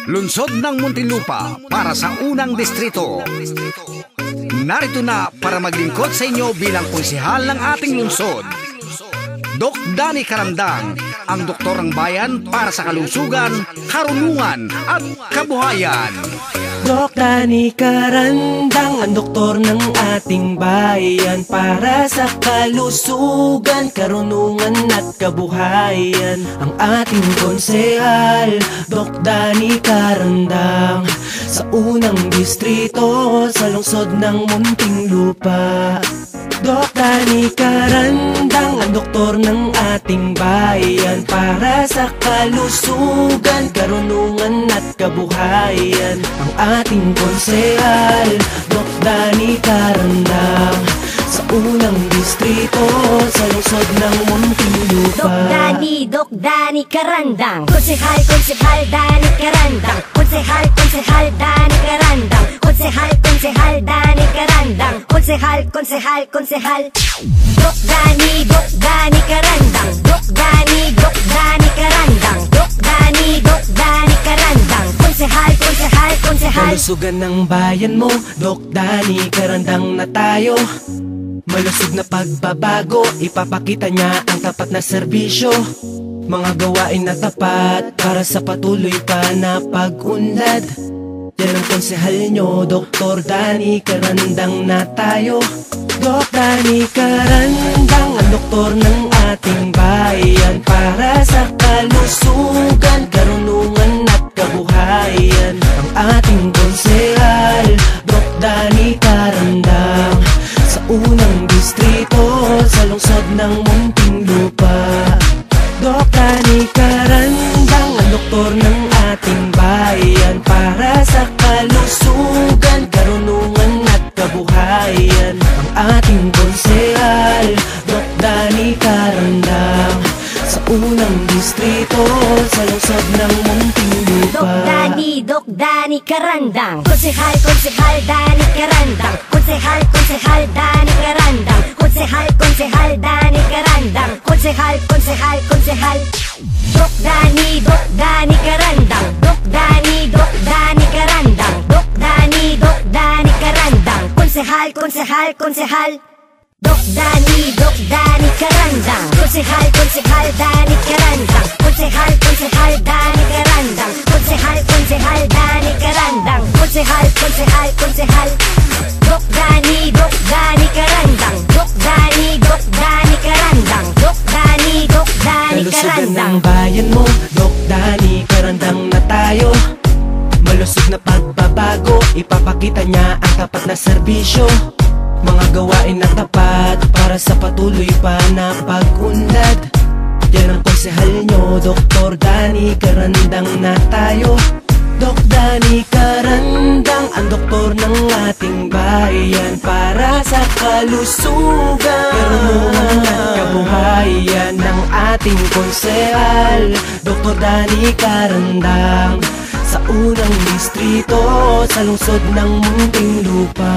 Lungsod ng Muntinlupa para sa unang distrito. Narito na para maglingkod sa inyo bilang konsehal ng ating lungsod, Doc Danny Carandang, ang doktor ng bayan para sa kalusugan, karunungan at kabuhayan. Doc Danny Carandang, ang doktor ng ating bayan para sa kalusugan, karunungan at kabuhayan. Ang ating konsehal, Doc Danny Carandang, sa unang distrito sa lungsod ng Muntinlupa. Doc Danny Carandang, ang doktor ng ating bayan para sa kalusugan, karunungan at kabuhayan. Ang ating konsehal, Doc Danny Carandang, sa unang distrito sa lungsod ng Muntinlupa. Doc Danny Carandang, konsehal Danny Carandang, konsehal Danny Carandang, konsehal Danny Carandang, konsehal Doc Danny Carandang, Doc Danny Carandang, Doc Danny Carandang, konsehal. Kalusugan ng bayan mo, Doc Danny Carandang na tayo. Malusog na pagbabago, ipapakita niya ang tapat na serbisyo. Mga gawain na tapat para sa patuloy pa na pag-unlad. Yan ang konsehal nyo, Dr. Danny Carandang na tayo. Doc Danny Carandang, ang doktor ng ating bayan para sa kalusugan, karunungan at kabuhayan. Ang ating konsehal, Doc Danny Carandang, sa unang distrito sa lungsod ng Muntinlupa. Doc Danny Carandang, ang doktor ng ating bayan para sa kalusugan, karunungan at kabuhayan. Ang ating konsehal, Doc Danny Carandang, sa unang distrito sa lungsod ng Muntinlupa. Doc Danny Carandang, konsehal Danny Carandang, konsehal Danny Carandang, konsehal Danny Carandang, konsehal Doc Danny Carandang, Doc Danny Carandang, Doc Danny Carandang, konsehal Doc Danny Carandang, konsehal Danny Carandang, konsehal Danny Carandang, konsehal Danny Carandang, konsehal Doc Danny Carandang, Doc Danny Carandang, Doc Danny Kalusugan ng Carandang. bayan mo, Doc Danny Carandang na tayo. Malusog na pagbabago, ipapakita niya ang tapat na serbisyo. Mga gawain na tapat para sa patuloy pa na pag-unlad. Yan ang konsehal nyo, Dr. Danny Carandang na tayo. Doc Danny Carandang, ang doktor ng ating bayan para sa kalusugan, karunungan at kabuhayan. Ng ating konsehal, Dr. Danny Carandang, sa unang distrito sa lungsod ng Muntinlupa.